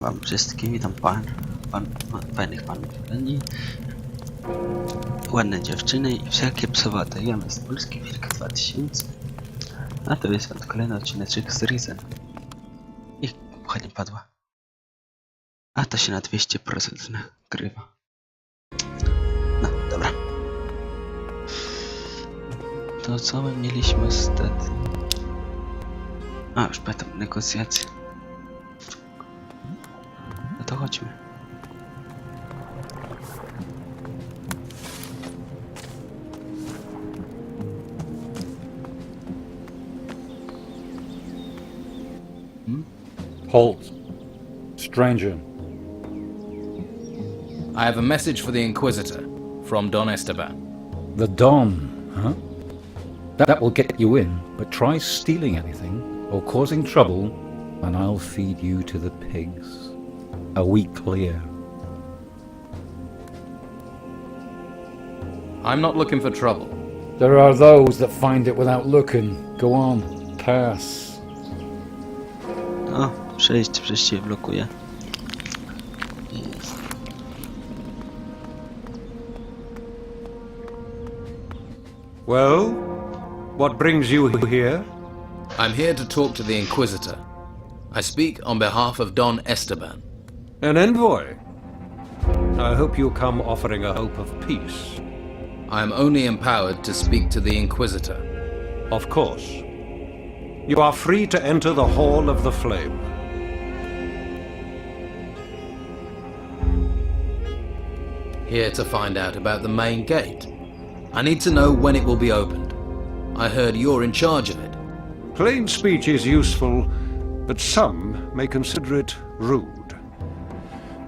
Wam wszystkim, witam fajnych panów i ładne dziewczyny i wszelkie psowate. Ja z Polski Wilk 2000, a to jest kolejny odcineczek z Risen. I ładnie padła. A to się na 200% nagrywa. No, dobra. To co my mieliśmy ostatnio? A, już pamiętam negocjacje. No to chodźmy. Halt. Stranger. I have a message for the Inquisitor from Don Esteban. The Don, huh? That will get you in, but try stealing anything or causing trouble, and I'll feed you to the pigs. Are we clear? I'm not looking for trouble. There are those that find it without looking. Go on, pass. O, przejście się blokuje. Well, what brings you here? I'm here to talk to the Inquisitor. I speak on behalf of Don Esteban. An envoy. I hope you come offering a hope of peace. I am only empowered to speak to the Inquisitor. Of course. You are free to enter the Hall of the Flame. Here to find out about the main gate. I need to know when it will be opened. I heard you're in charge of it. Plain speech is useful, but some may consider it rude.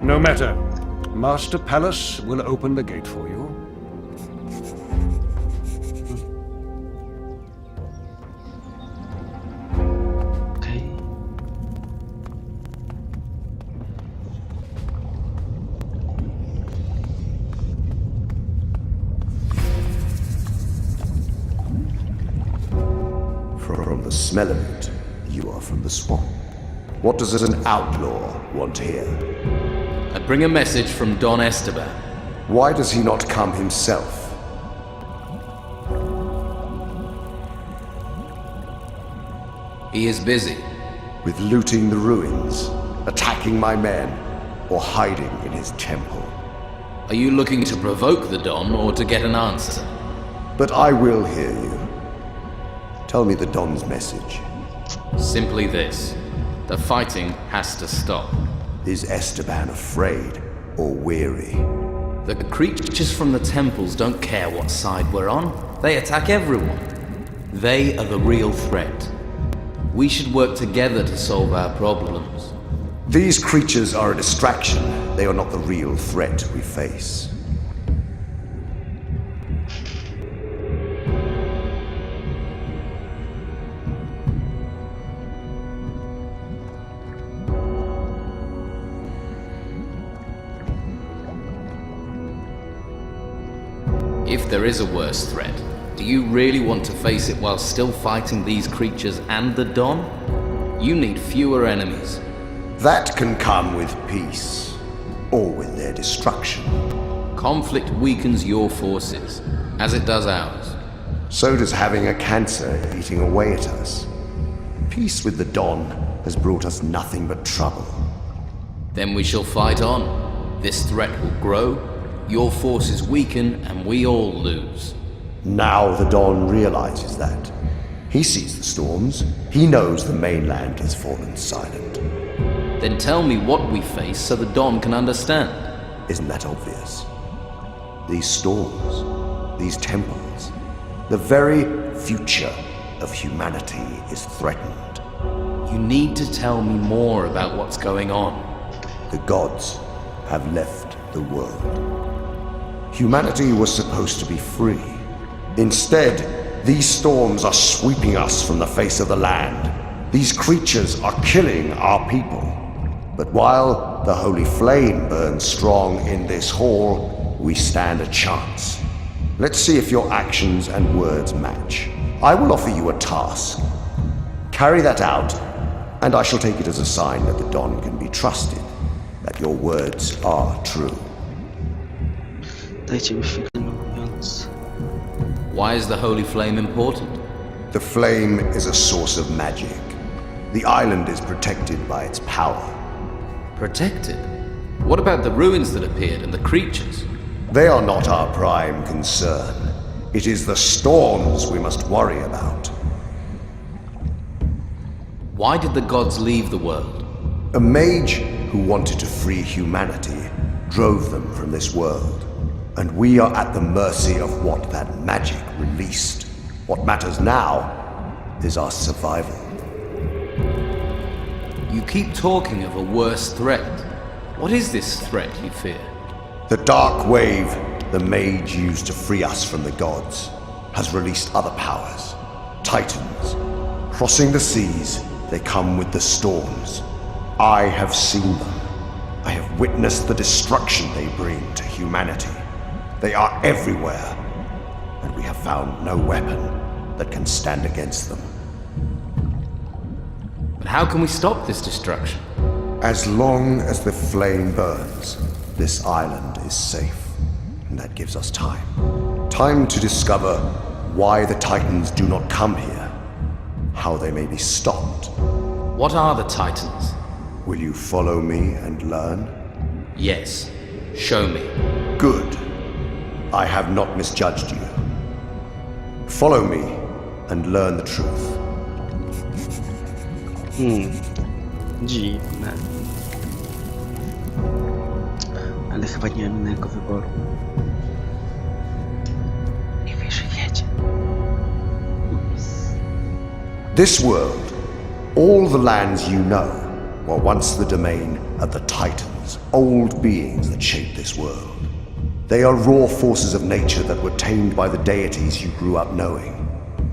No matter. Master Palace will open the gate for you. Okej. From the smell of it, you are from the swamp. What does an outlaw want here? I bring a message from Don Esteban. Why does he not come himself? He is busy. With looting the ruins, attacking my men, or hiding in his temple? Are you looking to provoke the Don or to get an answer? But I will hear you. Tell me the Don's message. Simply this. The fighting has to stop. Is Esteban afraid or weary? The creatures from the temples don't care what side we're on. They attack everyone. They are the real threat. We should work together to solve our problems. These creatures are a distraction. They are not the real threat we face. If there is a worse threat, do you really want to face it while still fighting these creatures and the Don? You need fewer enemies. That can come with peace, or with their destruction. Conflict weakens your forces, as it does ours. So does having a cancer eating away at us. Peace with the Don has brought us nothing but trouble. Then we shall fight on. This threat will grow, your forces weaken, and we all lose. Now the Don realizes that. He sees the storms. He knows the mainland has fallen silent. Then tell me what we face so the Don can understand. Isn't that obvious? These storms, these temples, the very future of humanity is threatened. You need to tell me more about what's going on. The gods have left the world. Humanity was supposed to be free. Instead, these storms are sweeping us from the face of the land. These creatures are killing our people. But while the holy flame burns strong in this hall, we stand a chance. Let's see if your actions and words match. I will offer you a task. Carry that out, and I shall take it as a sign that the Don can be trusted. that your words are true. Dajcie mi chwilę, mówiąc. Why is the holy flame important? The flame is a source of magic. The island is protected by its power. Protected? What about the ruins that appeared and the creatures? They are not our prime concern. It is the storms we must worry about. Why did the gods leave the world? A mage who wanted to free humanity drove them from this world. And we are at the mercy of what that magic released. What matters now is our survival. You keep talking of a worse threat. What is this threat you fear? The dark wave the mage used to free us from the gods has released other powers. Titans. Crossing the seas, they come with the storms. I have seen them. I have witnessed the destruction they bring to humanity. They are everywhere, and we have found no weapon that can stand against them. But how can we stop this destruction? As long as the flame burns, this island is safe, and that gives us time. Time to discover why the Titans do not come here, how they may be stopped. What are the Titans? Will you follow me and learn? Yes. Show me. Good. I have not misjudged you. Follow me and learn the truth. Dziwne. Ale chyba nie mam innego wyboru. I wyżej jedzie. This world, all the lands you know, were once the domain of the Titans, old beings that shaped this world. They are raw forces of nature that were tamed by the deities you grew up knowing.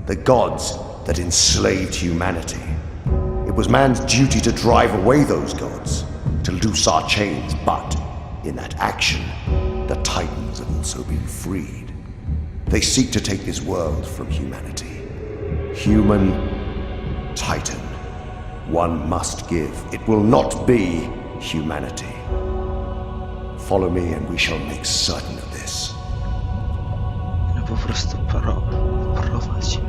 The gods that enslaved humanity. It was man's duty to drive away those gods, to loose our chains, but in that action, the Titans have also been freed. They seek to take this world from humanity. Human, Titan. One must give. It will not be humanity. Follow me and we shall make certain of this. No po prostu prowadź.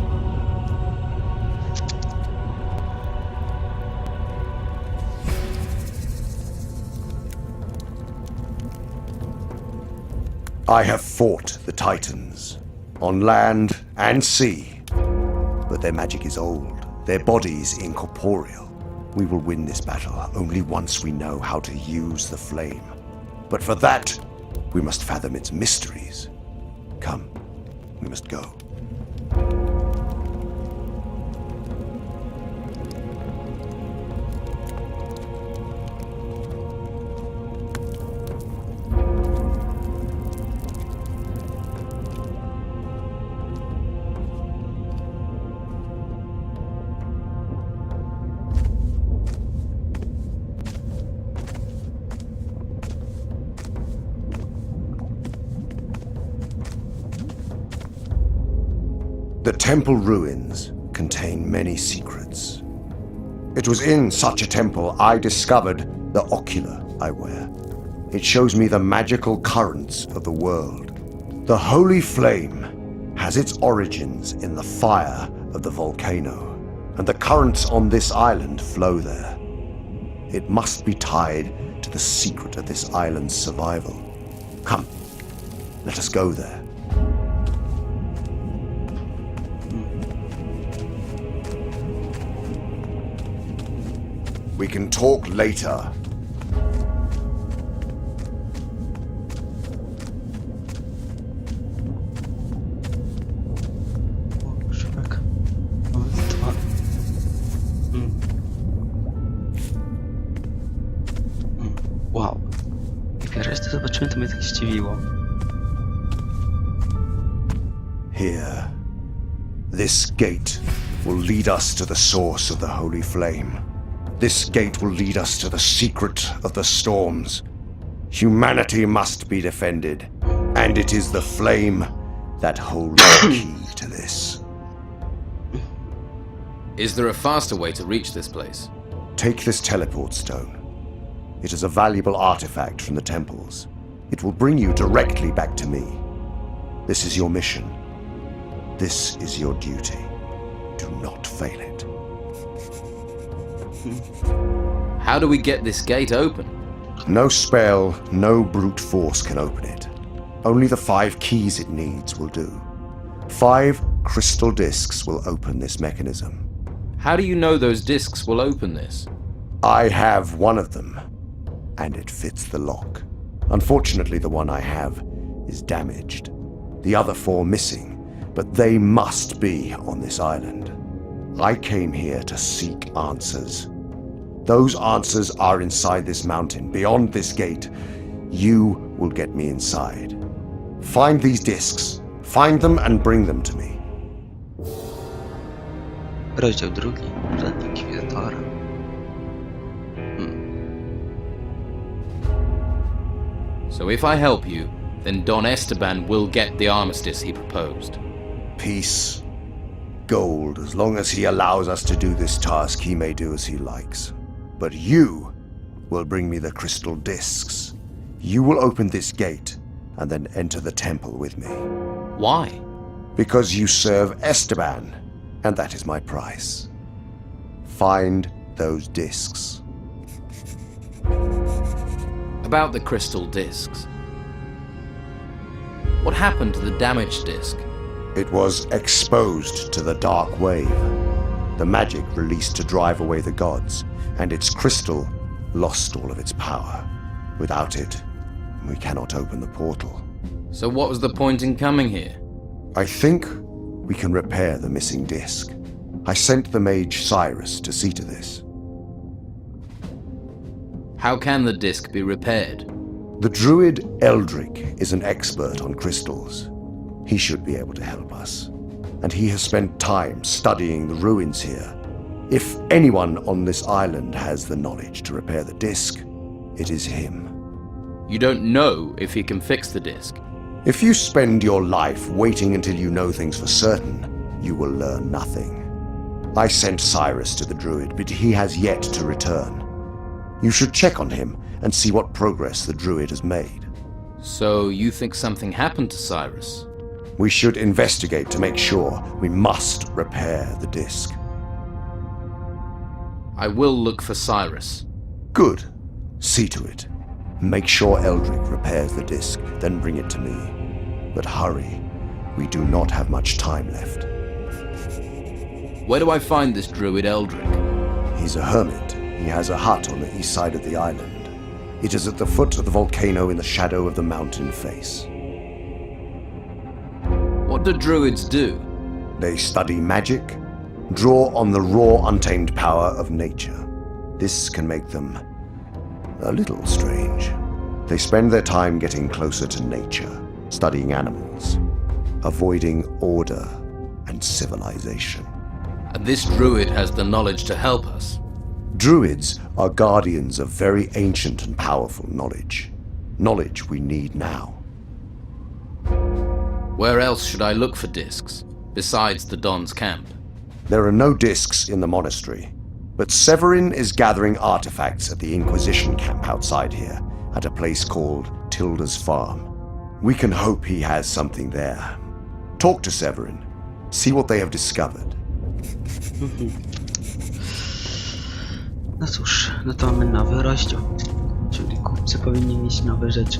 I have fought the Titans, on land and sea. But their magic is old, their bodies incorporeal. We will win this battle only once we know how to use the flame. But for that, we must fathom its mysteries. Come, we must go. The temple ruins contain many secrets. It was in such a temple I discovered the ocular I wear. It shows me the magical currents of the world. The holy flame has its origins in the fire of the volcano, and the currents on this island flow there. It must be tied to the secret of this island's survival. Come, let us go there. We can talk later. Szybek. Dwa. Wow. I pierwszy raz to zobaczyłem, to mnie tak zdziwiło. Here. This gate will lead us to the source of the holy flame. This gate will lead us to the secret of the storms. Humanity must be defended, and it is the flame that holds the key to this. Is there a faster way to reach this place? Take this teleport stone. It is a valuable artifact from the temples. It will bring you directly back to me. This is your mission. This is your duty. Do not fail it. How do we get this gate open? No spell, no brute force can open it. Only the 5 keys it needs will do. 5 crystal discs will open this mechanism. How do you know those discs will open this? I have one of them, and it fits the lock. Unfortunately, the one I have is damaged. The other 4 missing, but they must be on this island. I came here to seek answers. Those answers are inside this mountain, beyond this gate. You will get me inside. Find these discs. Find them and bring them to me. Rozdział 2. Żadnego inkwizytora. So if I help you, then Don Esteban will get the armistice he proposed. Peace. Gold. As long as he allows us to do this task, he may do as he likes. But you will bring me the crystal discs. You will open this gate and then enter the temple with me. Why? Because you serve Esteban, and that is my price. Find those discs. About the crystal discs. What happened to the damaged disc? It was exposed to the dark wave. The magic released to drive away the gods, and its crystal lost all of its power. Without it, we cannot open the portal. So what was the point in coming here? I think we can repair the missing disc. I sent the mage Cyrus to see to this. How can the disc be repaired? The druid Eldric is an expert on crystals. He should be able to help us. And he has spent time studying the ruins here. If anyone on this island has the knowledge to repair the disc, it is him. You don't know if he can fix the disc. If you spend your life waiting until you know things for certain, you will learn nothing. I sent Cyrus to the druid, but he has yet to return. You should check on him and see what progress the druid has made. So you think something happened to Cyrus? We should investigate to make sure. We must repair the disc. I will look for Cyrus. Good. See to it. Make sure Eldric repairs the disc, then bring it to me. But hurry. We do not have much time left. Where do I find this druid Eldric? He's a hermit. He has a hut on the east side of the island. It is at the foot of the volcano in the shadow of the mountain face. What do druids do? They study magic, draw on the raw, untamed power of nature. This can make them a little strange. They spend their time getting closer to nature, studying animals, avoiding order and civilization. And this druid has the knowledge to help us. Druids are guardians of very ancient and powerful knowledge. Knowledge we need now. Where else should I look for discs, besides the Don's camp? There are no discs in the monastery, but Severin is gathering artifacts at the Inquisition camp outside here, at a place called Tilda's Farm. We can hope he has something there. Talk to Severin. See what they have discovered. No cóż, no to mamy nowy rozdział. Czyli kupcy powinni mieć nowe rzeczy.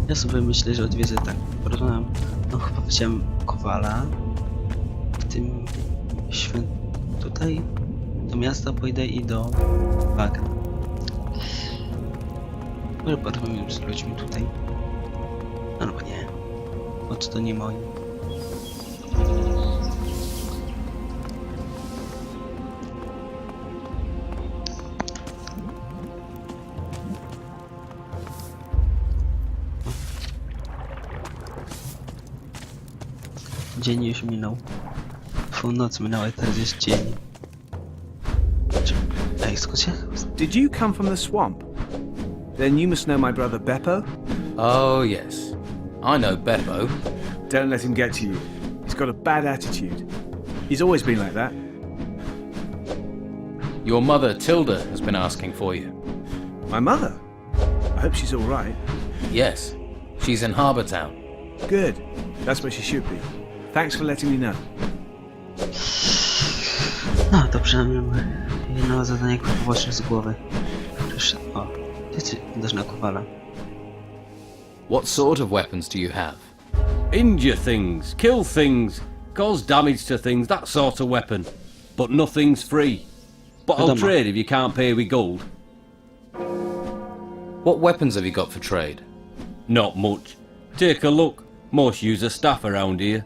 Ja sobie myślę, że odwiedzę tak. No chyba widziałem Kowala. W tym tutaj do miasta pójdę i do bagna. Może porozmawiam z ludźmi tutaj. Albo nie. Bo to nie moi. Dzień już minął. Północ minęła i teraz jest dzień. Ej, skąd się? Did you come from the swamp? Then you must know my brother Beppo? Oh, yes. I know Beppo. Don't let him get to you. He's got a bad attitude. He's always been like that. Your mother, Tilda, has been asking for you. My mother? I hope she's all right. Yes, she's in Harbour Town. Good. That's where she should be. Thanks for letting me know. No, to przynajmniej mamy jedno zadanie poboczne z głowy. O, ty dasz na kowala. What sort of weapons do you have? Injure things, kill things, cause damage to things, that sort of weapon. But nothing's free. But I'll Wiadomo. trade if you can't pay with gold. What weapons have you got for trade? Not much. Take a look. Most use a staff around here.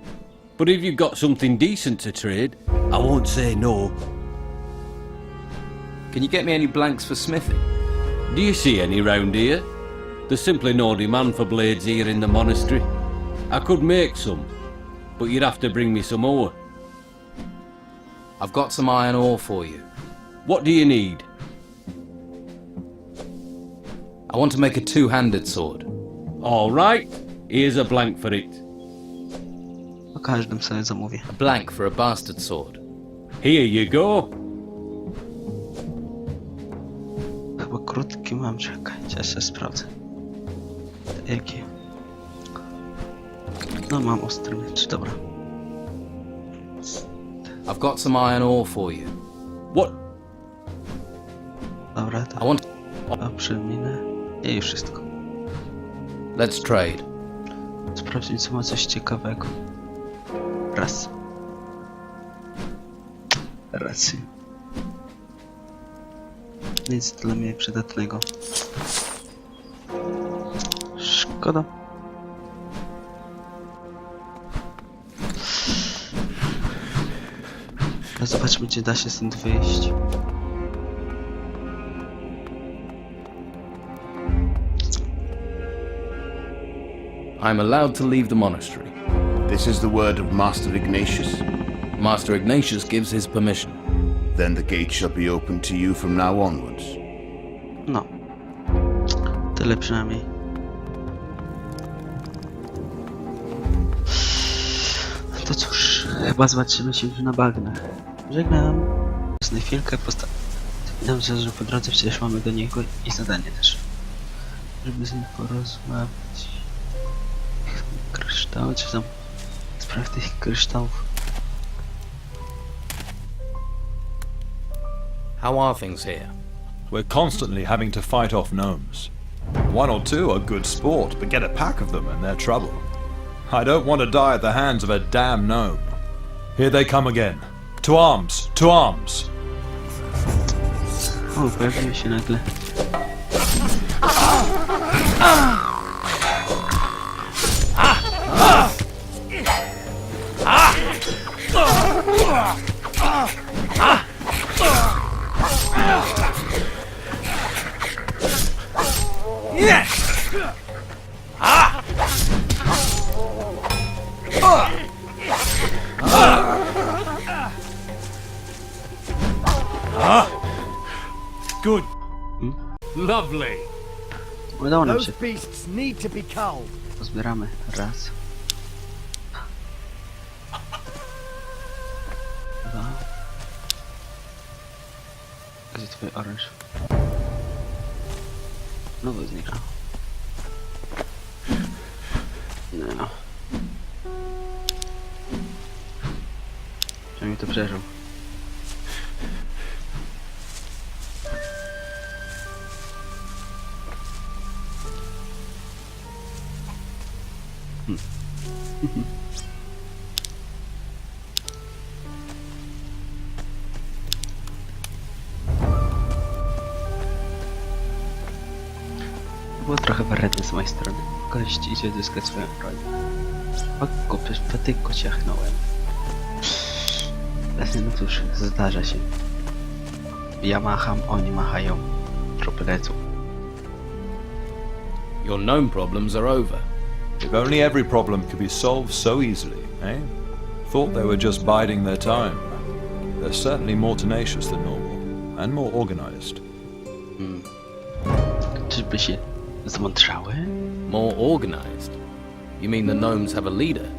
But if you've got something decent to trade, I won't say no. Can you get me any blanks for smithing? Do you see any round here? There's simply no demand for blades here in the monastery. I could make some, but you'd have to bring me some ore. I've got some iron ore for you. What do you need? I want to make a two-handed sword. All right, here's a blank for it. O każdym sobie zamówię. A blank for a bastard sword. Here you go. Chyba krótki mam, czekajcie, ja się sprawdzę. Jakie? No mam ostry miecz, dobra. I've got some iron ore for you. What? Dobra, I to want... przeminę i już wszystko. Let's trade. Sprawdźmy, co ma coś ciekawego. Raz. Racja. Nic dla mnie przydatnego. Szkoda. No zobaczmy, gdzie da się stąd wyjść. I'm allowed to leave the monastery. This is the word of Master Ignatius. Master Ignatius gives his permission. Then the gate shall be open to you from now onwards. No. Tyle przynajmniej. To cóż, chyba zobaczymy się już na bagnach. Żegnam. Na chwilkę postawiam, że po drodze przecież mamy do niego i zadanie też. Żeby z nim porozmawiać. Kryształ, czy tam spraw tych kryształów. How are things here? We're constantly having to fight off gnomes. One or two are good sport, but get a pack of them and they're trouble. I don't want to die at the hands of a damn gnome. Here they come again. To arms! To arms! O, pojawił się nagle. Good. Lovely. Udało nam się. Those beasts need to be culled. Pozbieramy. Raz. Dwa. Gdzie twój oręż? Znowu znika. No. Przynajmniej to przeżył. Było trochę wredne z mojej strony. Gość idzie zyskać swoją broń. Po tych go ciachnąłem. No cóż, zdarza się. Ja macham, oni machają. Tropy lecą. Your gnome problems are over. If only every problem could be solved so easily, eh? Thought they were just biding their time. They're certainly more tenacious than normal, and more organized. Czyżby się zmądrzały? More organized? You mean the gnomes have a leader?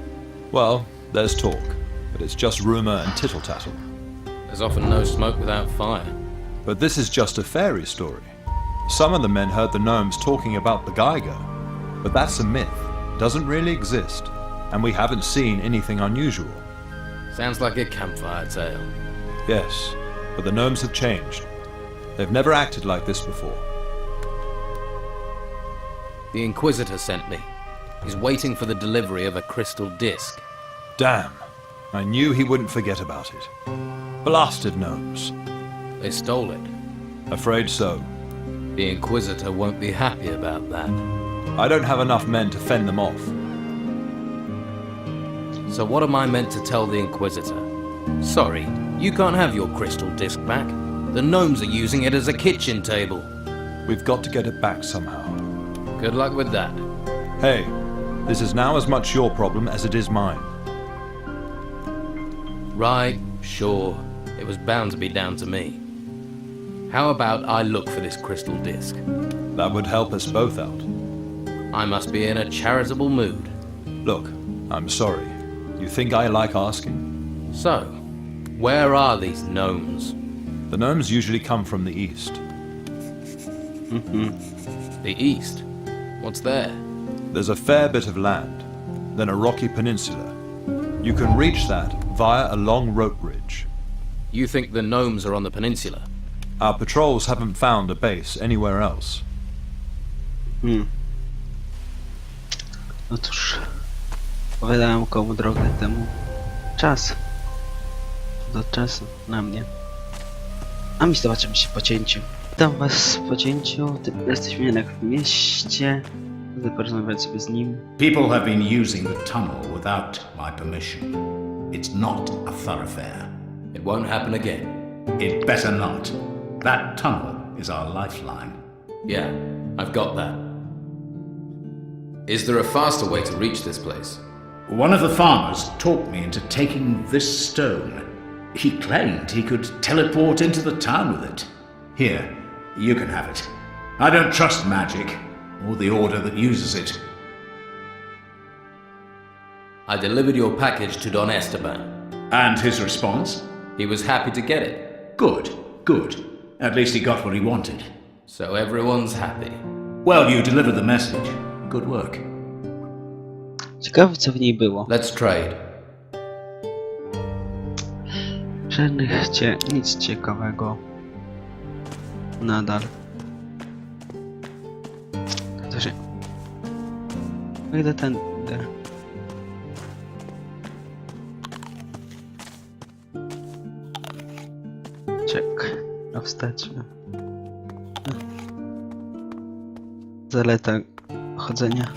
Well, there's talk, but it's just rumor and tittle-tattle. There's often no smoke without fire. But this is just a fairy story. Some of the men heard the gnomes talking about the Geiger, but that's a myth. Doesn't really exist, and we haven't seen anything unusual. Sounds like a campfire tale. Yes, but the gnomes have changed. They've never acted like this before. The Inquisitor sent me. He's waiting for the delivery of a crystal disc. Damn, I knew he wouldn't forget about it. Blasted gnomes. They stole it. Afraid so. The Inquisitor won't be happy about that. I don't have enough men to fend them off. So what am I meant to tell the Inquisitor? Sorry, you can't have your crystal disc back. The gnomes are using it as a kitchen table. We've got to get it back somehow. Good luck with that. Hey, this is now as much your problem as it is mine. Right, sure. It was bound to be down to me. How about I look for this crystal disc? That would help us both out. I must be in a charitable mood. Look, I'm sorry. You think I like asking? So, where are these gnomes? The gnomes usually come from the east. The east? What's there? There's a fair bit of land, then a rocky peninsula. You can reach that via a long rope bridge. You think the gnomes are on the peninsula? Our patrols haven't found a base anywhere else. No cóż, opowiadałem komu drogę temu czas. Do czasu na mnie. A my zobaczymy się po cięciu. Witam was po cięciu. Jesteśmy jednak w mieście. Chcę porozmawiać sobie z nim. People have been using the tunnel without my permission. It's not a thoroughfare. It won't happen again. It better not. That tunnel is our lifeline. Yeah, I've got that. Is there a faster way to reach this place? One of the farmers talked me into taking this stone. He claimed he could teleport into the town with it. Here, you can have it. I don't trust magic, or the order that uses it. I delivered your package to Don Esteban. And his response? He was happy to get it. Good, good. At least he got what he wanted. So everyone's happy. Well, you delivered the message. Good work. Ciekawe co w niej było. Let's trade. Nic ciekawego. Nadal. Chociaż... Idę tędy. Czek. A wstać. Zaleta chodzenia.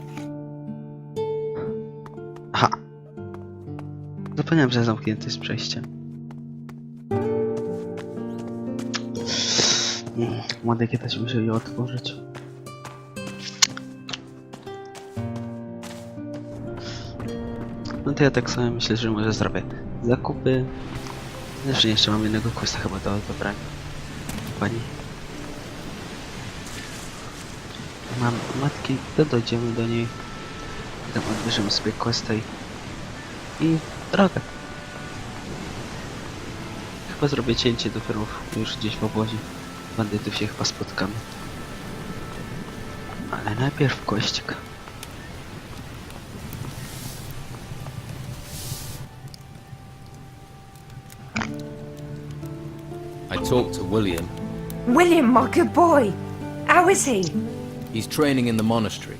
Aha. Zapomniałem, że zamknięte jest przejście. Młodej kiedyś musiał je otworzyć. No to ja tak sobie myślę, że może zrobię zakupy. Zresztą jeszcze mam jednego questa chyba do dobrania. Pani. Mam matki, to dojdziemy do niej. Tam odbierzemy sobie questa i drogę. Chyba zrobię cięcie dopiero już gdzieś w obozie. Bandytów się chyba spotkamy. Ale najpierw kościk. I talked to William. William, my good boy. How is he? He's training in the monastery.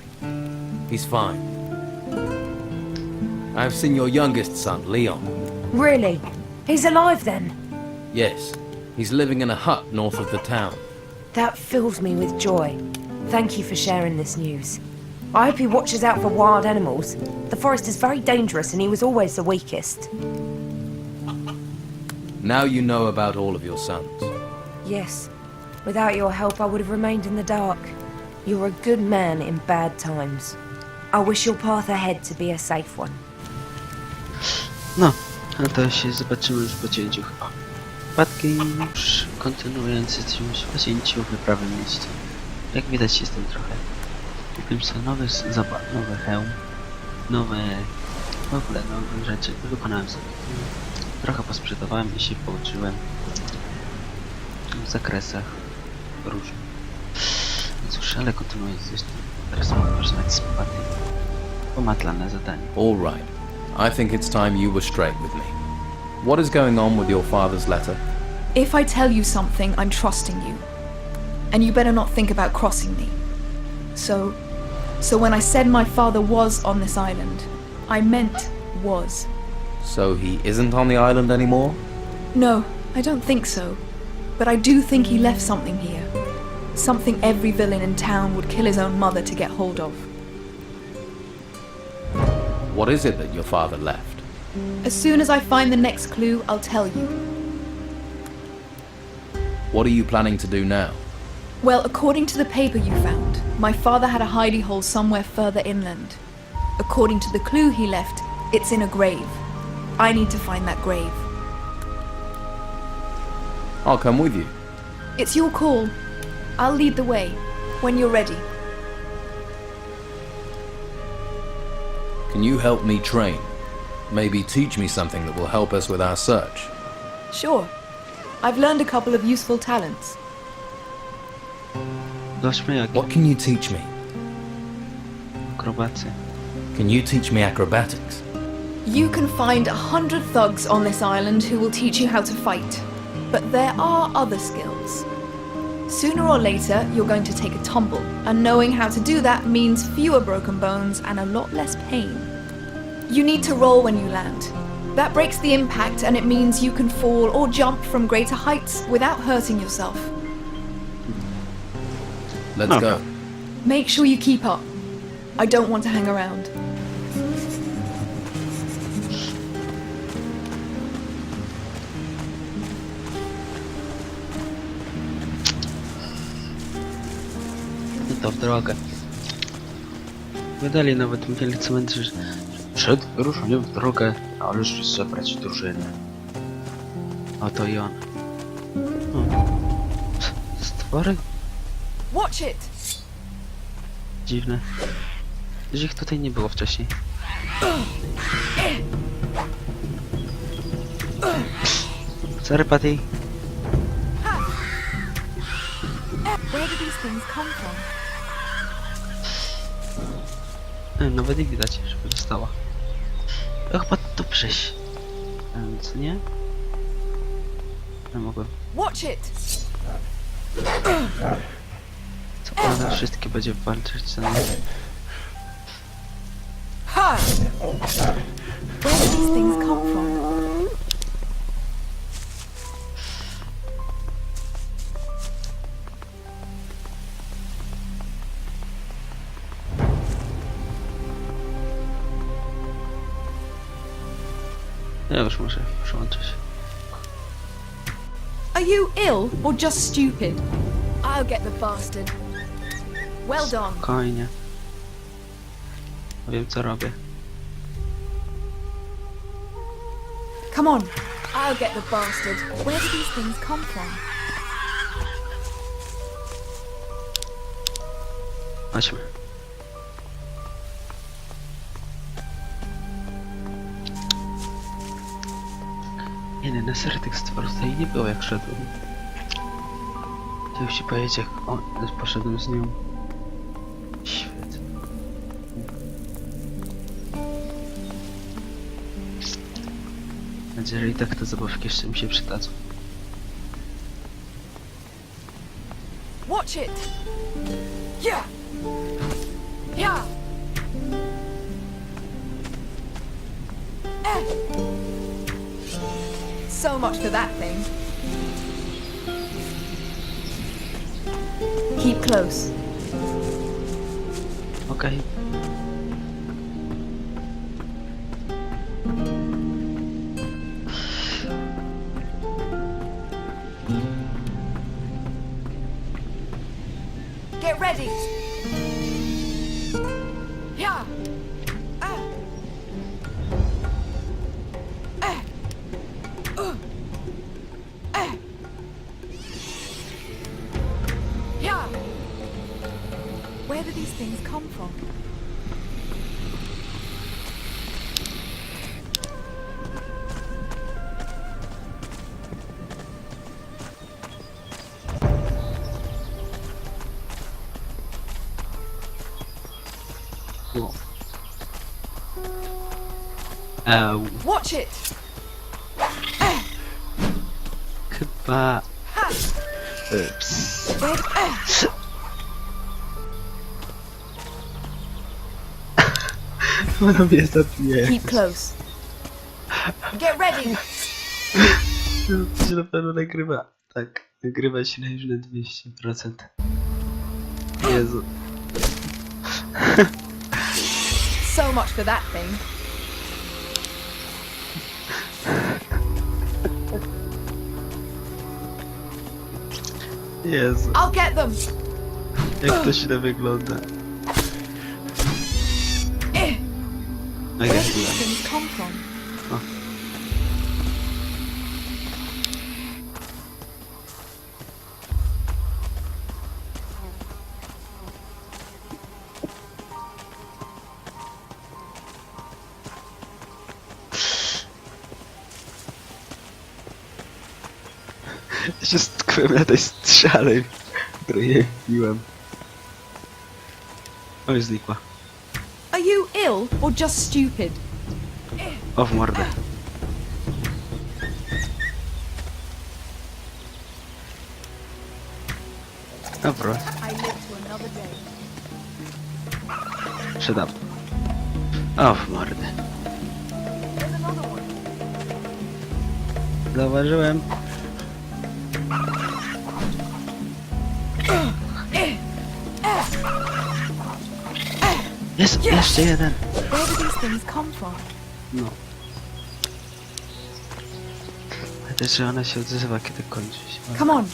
He's fine. I've seen your youngest son, Leon. Really? He's alive then? Yes, he's living in a hut north of the town. That fills me with joy. Thank you for sharing this news. I hope he watches out for wild animals. The forest is very dangerous and he was always the weakest. Now you know about all of your sons. Yes. Without your help I would have remained in the dark. You're a good man in bad times. I wish your path ahead to be a safe one. No, a to się zobaczymy już po cięciu chyba. Wpadki już kontynuując już po cięciu wyprawy w mieście. Jak widać jestem trochę. Kupiłem sobie nowy hełm, w ogóle nowe rzeczy. Wykonałem sobie. Trochę posprzedawałem i się pouczyłem w zakresach różnych. Cóż, ale kontynuując zresztą, teraz mam pożegnać z powaty. Pomatlane zadanie. All right. I think it's time you were straight with me. What is going on with your father's letter? If I tell you something, I'm trusting you. And you better not think about crossing me. So when I said my father was on this island, I meant was. So he isn't on the island anymore? No, I don't think so. But I do think he left something here. Something every villain in town would kill his own mother to get hold of. What is it that your father left? As soon as I find the next clue, I'll tell you. What are you planning to do now? Well, according to the paper you found, my father had a hidey hole somewhere further inland. According to the clue he left, it's in a grave. I need to find that grave. I'll come with you. It's your call. I'll lead the way, when you're ready. Can you help me train? Maybe teach me something that will help us with our search. Sure. I've learned a couple of useful talents. What can you teach me? Akrobacja. Can you teach me acrobatics? You can find 100 thugs on this island who will teach you how to fight. But there are other skills. Sooner or later, you're going to take a tumble, and knowing how to do that means fewer broken bones and a lot less pain. You need to roll when you land. That breaks the impact, and it means you can fall or jump from greater heights without hurting yourself. Let's go. Make sure you keep up. I don't want to hang around. To w drogę. Wydali nawet mówili cmentarz, że przed wyruszeniem w drogę należy zebrać drużynę. Oto i on. Stwory? Watch it! Dziwne. Że ich tutaj nie było wcześniej. Sorry, Patty. Where do these things come from? Nawet nie widać, żeby dostała. Chyba tu przejść. Więc nie? Nie mogłem. Watch it! Co prawda wszystkie będzie walczyć za nami. Ha! Where do these things come from? Ja już muszę przełączyć. Are you ill or just stupid? I'll get the bastard. Well done. Spokojnie. Wiem co robię. Come on. I'll get the bastard. Where do these things come from? Chodźmy. Nie, na serio tych stworów tutaj nie było jak szedłem. Chciałem się powiedzieć jak on poszedłem z nią. Świetnie. Mam nadzieję, że i tak te zabawki jeszcze mi się przydadzą. Watch it. Yeah. Yeah. So much for that thing. Keep close. Okay. Get ready. Yeah. Yeah. Where do these things come from? Wow. Watch it! Chyba... Ups. Ona mnie zabije. Keep close. Get ready! To się na pewno nagrywa. Tak, nagrywa się już na 200%. Jezu. So much for that thing. Jezu. I'll get them! Jak to źle wygląda. No Where jest did these źle. things come from? Ja się skupiłem na tej strzale, której nie wbiłem. Oj, znikła. Are you ill or just stupid? O, w mordę. Dobra, I live to another day. przedam. O, w mordę. There's another one. Zauważyłem. Jest, jeszcze jeden. Where do these things come from? No. Pamiętaj, że ona się odzywa, kiedy kończy się. Come on.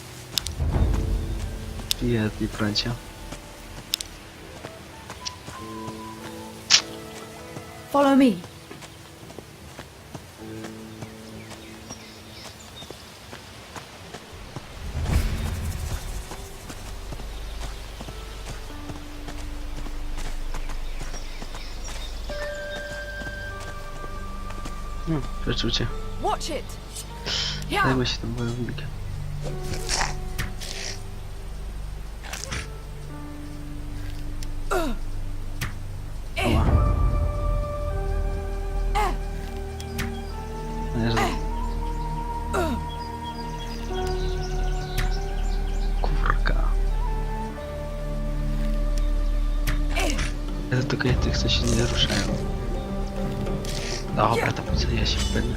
Biedni bracia. Follow me. No, przeczucie. Watch it. Yeah. Zajmę się tym wojownikiem. Oła. Nie, że... Kurka. Ja to tylko tych, co się nie ruszają. Dobra, to po co ja się będę.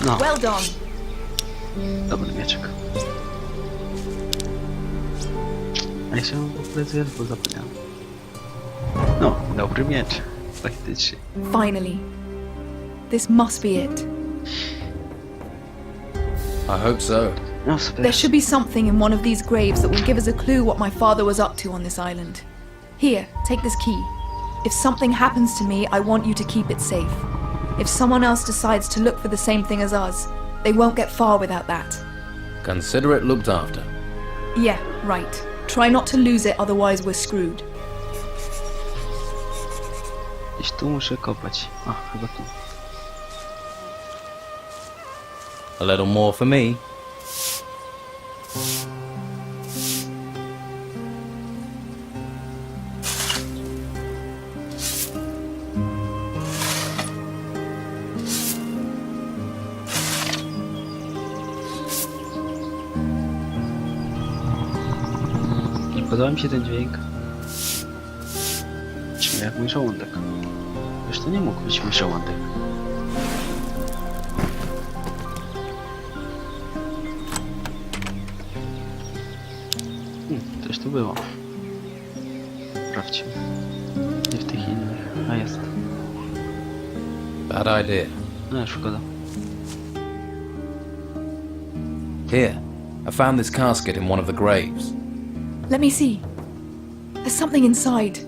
No, Well done. dobry mieczek. A ja się w ogóle zjadł, bo zapomniałem. No, dobry miecz. Faktycznie. Finally. This must be it. I hope so. No, super. There should be something in one of these graves that will give us a clue what my father was up to on this island. Here, take this key. If something happens to me, I want you to keep it safe. If someone else decides to look for the same thing as us, they won't get far without that. Consider it looked after. Yeah, right. Try not to lose it, otherwise we're screwed. Gdzieś tu muszę kopać. A, chyba tu. A little more for me. Podoba mi się ten dźwięk. Brzmi jak mój żołądek. Wiesz, to nie mógł być mój żołądek. Coś tu było. Sprawdźmy. Nie w tych innych. A jest. Bad idea. No, szkoda. Here, I found this casket in one of the graves. Let me see. There's something inside.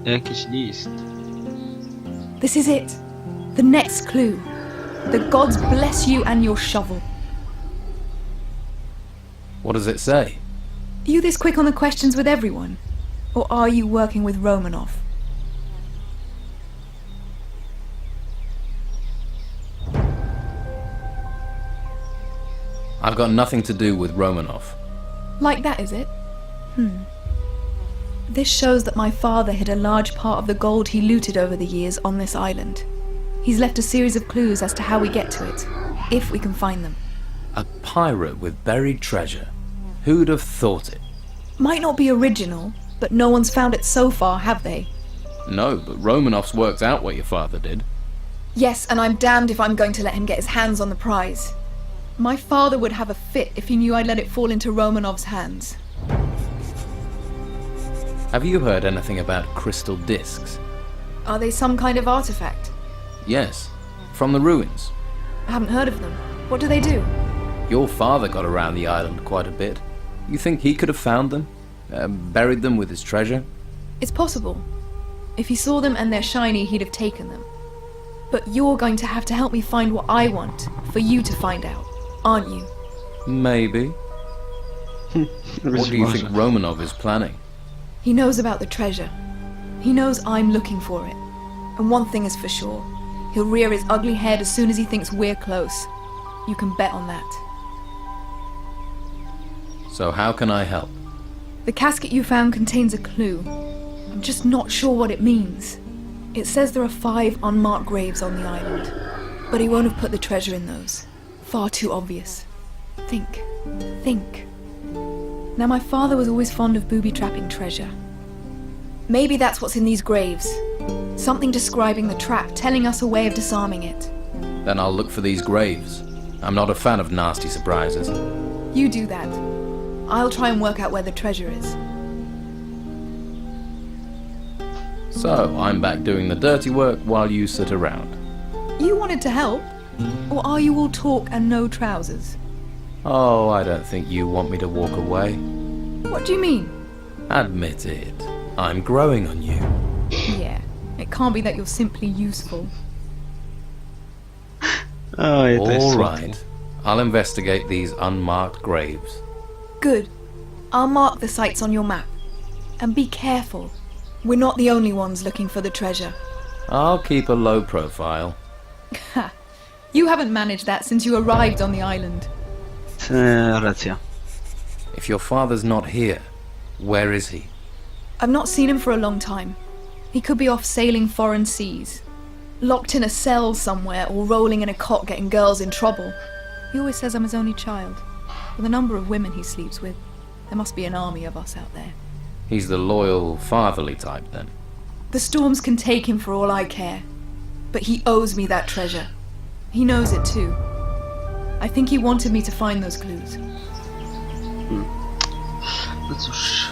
Jakiś list. This is it. The next clue. The gods bless you and your shovel. What does it say? Are you this quick on the questions with everyone? Or are you working with Romanov? I've got nothing to do with Romanov. Like that, is it? This shows that my father hid a large part of the gold he looted over the years on this island. He's left a series of clues as to how we get to it, if we can find them. A pirate with buried treasure. Who'd have thought it? Might not be original, but no one's found it so far, have they? No, but Romanov's worked out what your father did. Yes, and I'm damned if I'm going to let him get his hands on the prize. My father would have a fit if he knew I'd let it fall into Romanov's hands. Have you heard anything about crystal discs? Are they some kind of artifact? Yes, from the ruins. I haven't heard of them. What do they do? Your father got around the island quite a bit. You think he could have found them? Buried them with his treasure? It's possible. If he saw them and they're shiny, he'd have taken them. But you're going to have to help me find what I want, for you to find out, aren't you? Maybe. What do you think Romanov is planning? He knows about the treasure. He knows I'm looking for it. And one thing is for sure. He'll rear his ugly head as soon as he thinks we're close. You can bet on that. So how can I help? The casket you found contains a clue. I'm just not sure what it means. It says there are 5 unmarked graves on the island. But he won't have put the treasure in those. Far too obvious. Think. Think. Now my father was always fond of booby-trapping treasure. Maybe that's what's in these graves. Something describing the trap, telling us a way of disarming it. Then I'll look for these graves. I'm not a fan of nasty surprises. You do that. I'll try and work out where the treasure is. So, I'm back doing the dirty work while you sit around. You wanted to help? Or are you all talk and no trousers? Oh, I don't think you want me to walk away. What do you mean? Admit it. I'm growing on you. Yeah, it can't be that you're simply useful. All right. I'll investigate these unmarked graves. Good. I'll mark the sites on your map. And be careful. We're not the only ones looking for the treasure. I'll keep a low profile. Ha! You haven't managed that since you arrived on the island. Racja. If your father's not here, where is he? I've not seen him for a long time. He could be off sailing foreign seas. Locked in a cell somewhere or rolling in a cot getting girls in trouble. He always says I'm his only child. With the number of women he sleeps with, there must be an army of us out there. He's the loyal, fatherly type, then. The storms can take him for all I care. But he owes me that treasure. He knows it too. I think he wanted me to find those clues. No cóż,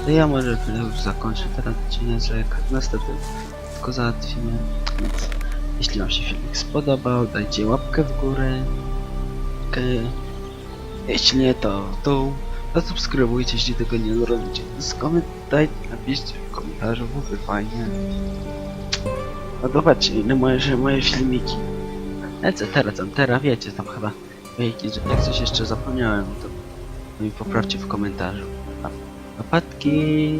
to ja może już zakończę ten odcinek, następny tylko załatwimy. Więc jeśli wam się filmik spodobał, dajcie łapkę w górę. Jeśli nie, to dół. Zasubskrybujcie, jeśli tego nie robicie. Skomentajcie, napiszcie w komentarzu, byłoby fajnie. Podobacie inne moje filmiki. Etc. Wiecie, tam chyba wiecie, że jak coś jeszcze zapomniałem, to mi poprawcie w komentarzu. Łapatki.